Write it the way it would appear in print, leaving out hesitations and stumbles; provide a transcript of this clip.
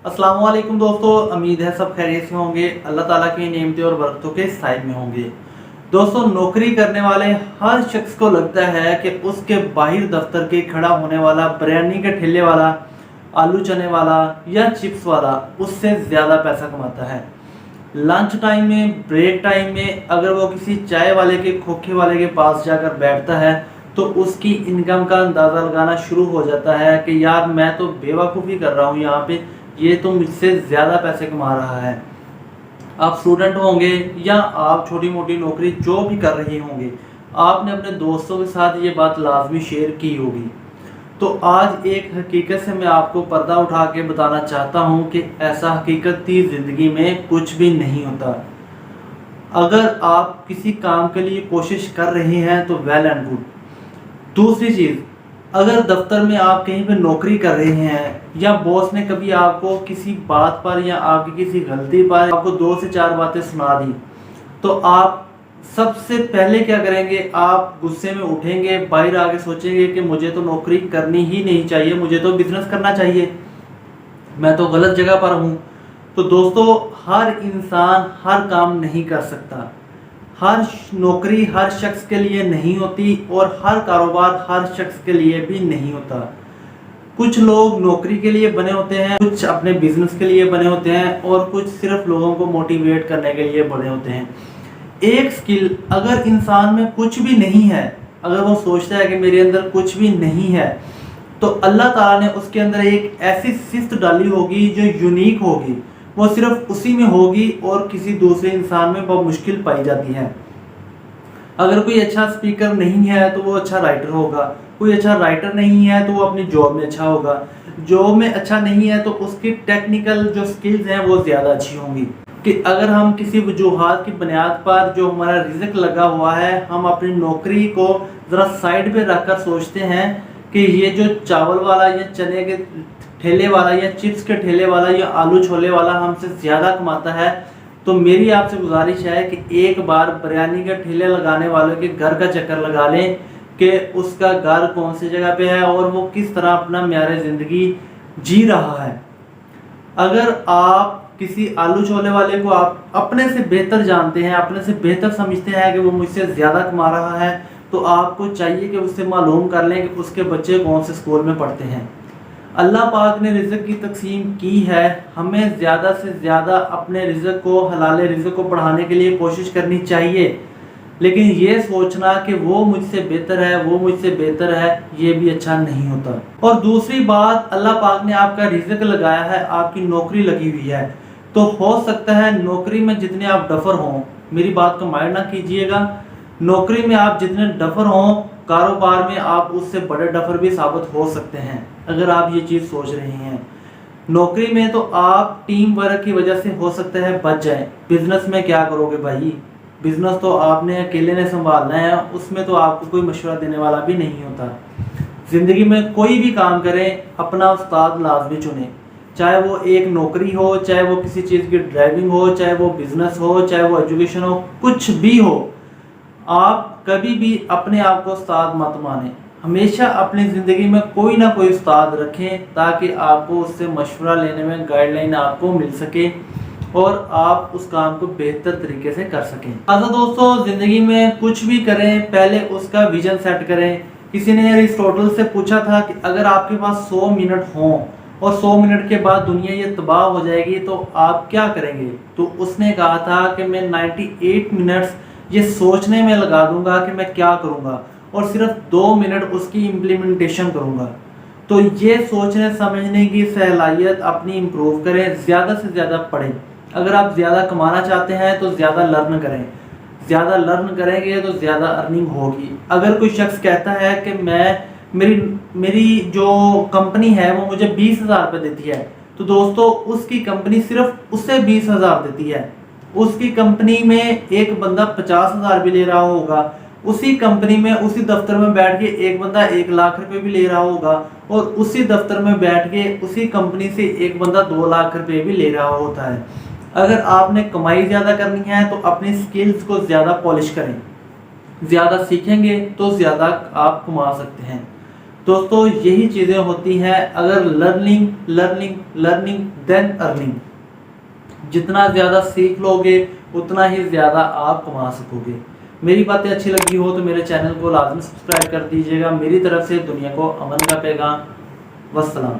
अस्सलाम वालेकुम दोस्तों, उम्मीद है सब खैरियत से होंगे, अल्लाह ताला की नेमतें और बरकतों के साइब में होंगे। दोस्तों, नौकरी करने वाले हर शख्स को लगता है कि उसके बाहर दफ्तर के खड़ा होने वाला बिरयानी के ठेले वाला, आलू चने वाला या चिप्स वाला उससे ज़्यादा पैसा कमाता है। लंच टाइम में, ब्रेक टाइम में अगर वो किसी चाय वाले के खोखे वाले के पास जाकर बैठता है तो उसकी इनकम का अंदाज़ा लगाना शुरू हो जाता है कि यार मैं तो बेवकूफ़ी कर रहा हूँ यहाँ पे, ये तो मुझसे ज़्यादा पैसे कमा रहा है। आप स्टूडेंट होंगे या आप छोटी मोटी नौकरी जो भी कर रहे होंगे, आपने अपने दोस्तों के साथ ये बात लाजमी शेयर की होगी। तो आज एक हकीकत से मैं आपको पर्दा उठा के बताना चाहता हूँ कि ऐसा हकीकती ज़िंदगी में कुछ भी नहीं होता। अगर आप किसी काम के लिए कोशिश कर रहे हैं तो वेल एंड गुड। दूसरी चीज़, अगर दफ्तर में आप कहीं पे नौकरी कर रहे हैं या बॉस ने कभी आपको किसी बात पर या आपकी किसी गलती पर आपको 2 से 4 बातें सुना दी, तो आप सबसे पहले क्या करेंगे? आप गुस्से में उठेंगे, बाहर आके सोचेंगे कि मुझे तो नौकरी करनी ही नहीं चाहिए, मुझे तो बिजनेस करना चाहिए, मैं तो गलत जगह पर हूँ। तो दोस्तों, हर इंसान हर काम नहीं कर सकता, हर नौकरी हर शख्स के लिए नहीं होती और हर कारोबार हर शख्स के लिए भी नहीं होता। कुछ लोग नौकरी के लिए बने होते हैं, कुछ अपने बिजनेस के लिए बने होते हैं और कुछ सिर्फ लोगों को मोटिवेट करने के लिए बने होते हैं। एक स्किल अगर इंसान में कुछ भी नहीं है, अगर वो सोचता है कि मेरे अंदर कुछ भी नहीं है, तो अल्लाह ताला ने उसके अंदर एक ऐसी सिफ्त डाली होगी जो यूनिक होगी, वो सिर्फ उसी में होगी और किसी दूसरे इंसान में बहुत मुश्किल पाई जाती है। अगर कोई अच्छा स्पीकर नहीं है तो वो अच्छा राइटर होगा, कोई अच्छा राइटर नहीं है तो वो अपनी जॉब में अच्छा होगा, जॉब में अच्छा नहीं है तो उसकी टेक्निकल जो स्किल्स हैं वो ज़्यादा अच्छी होंगी। कि अगर हम किसी वजूहात की बुनियाद पर जो हमारा रिज़्क लगा हुआ है, हम अपनी नौकरी को ज़रा साइड पे रखकर सोचते हैं कि ये जो चावल वाला या चने के ठेले वाला या चिप्स के ठेले वाला या आलू छोले वाला हमसे ज़्यादा कमाता है, तो मेरी आपसे गुजारिश है कि एक बार बिरयानी के ठेले लगाने वालों के घर का चक्कर लगा लें कि उसका घर कौन सी जगह पे है और वो किस तरह अपना म्यार ज़िंदगी जी रहा है। अगर आप किसी आलू छोले वाले को आप अपने से बेहतर जानते हैं, अपने से बेहतर समझते हैं कि वो मुझसे ज़्यादा कमा रहा है, तो आपको चाहिए कि उससे मालूम कर लें कि उसके बच्चे कौन से स्कूल में पढ़ते हैं। अल्लाह पाक ने रिज़्क की तकसीम की है, हमें ज़्यादा से ज़्यादा अपने रिज़्क को, हलाल रिज़्क को बढ़ाने के लिए कोशिश करनी चाहिए। लेकिन ये सोचना कि वो मुझसे बेहतर है, वो मुझसे बेहतर है, ये भी अच्छा नहीं होता। और दूसरी बात, अल्लाह पाक ने आपका रिज़्क लगाया है, आपकी नौकरी लगी हुई है, तो हो सकता है नौकरी में जितने आप डफर हों, मेरी बात को माइंड ना कीजिएगा, नौकरी में आप जितने डफर हों, कारोबार में आप उससे बड़े डफर भी साबित हो सकते हैं। अगर आप ये चीज़ सोच रहे हैं, नौकरी में तो आप टीम वर्क की वजह से हो सकता है बच जाएं, बिजनेस में क्या करोगे भाई? बिजनेस तो आपने अकेले ने संभालना है, उसमें तो आपको कोई मशवरा देने वाला भी नहीं होता। ज़िंदगी में कोई भी काम करें, अपना उस्ताद लाजमी चुनें, चाहे वो एक नौकरी हो, चाहे वो किसी चीज़ की ड्राइविंग हो, चाहे वो बिजनेस हो, चाहे वो एजुकेशन हो, कुछ भी हो, आप कभी भी अपने आप को उस्ताद मत माने। हमेशा अपनी ज़िंदगी में कोई ना कोई उस्ताद रखें ताकि आपको उससे मशवरा लेने में गाइडलाइन आपको मिल सके और आप उस काम को बेहतर तरीके से कर सकें। अच्छा दोस्तों, ज़िंदगी में कुछ भी करें, पहले उसका विजन सेट करें। किसी ने अरिस्टोटल से पूछा था कि अगर आपके पास 100 मिनट हों और 100 मिनट के बाद दुनिया ये तबाह हो जाएगी तो आप क्या करेंगे? तो उसने कहा था कि मैं 98 मिनट्स ये सोचने में लगा दूंगा कि मैं क्या करूंगा और सिर्फ 2 मिनट उसकी इम्प्लीमेंटेशन करूंगा। तो ये सोचने समझने की सलाहियत अपनी इम्प्रूव करें, ज़्यादा से ज़्यादा पढ़ें। अगर आप ज़्यादा कमाना चाहते हैं तो ज़्यादा लर्न करें, ज़्यादा लर्न करेंगे तो ज़्यादा अर्निंग होगी। अगर कोई शख्स कहता है कि मेरी जो कंपनी है वो मुझे 20,000 रुपये देती है, तो दोस्तों उसकी कंपनी सिर्फ उससे 20,000 देती है। उसकी कंपनी में एक बंदा 50,000 भी ले रहा होगा, उसी कंपनी में उसी दफ्तर में बैठ के एक बंदा 1 लाख रुपए भी ले रहा होगा और उसी दफ्तर में बैठ के उसी कंपनी से एक बंदा 2 लाख रुपए भी ले रहा होता है। अगर आपने कमाई ज़्यादा करनी है तो अपनी स्किल्स को ज़्यादा पॉलिश करें, ज़्यादा सीखेंगे तो ज़्यादा आप कमा सकते हैं। दोस्तों यही चीज़ें होती हैं, अगर learning learning learning then earning. जितना ज़्यादा सीख लोगे उतना ही ज़्यादा आप कमा सकोगे। मेरी बातें अच्छी लगी हो तो मेरे चैनल को लाजमी सब्सक्राइब कर दीजिएगा। मेरी तरफ से दुनिया को अमन का पैगाम। वस्सलाम।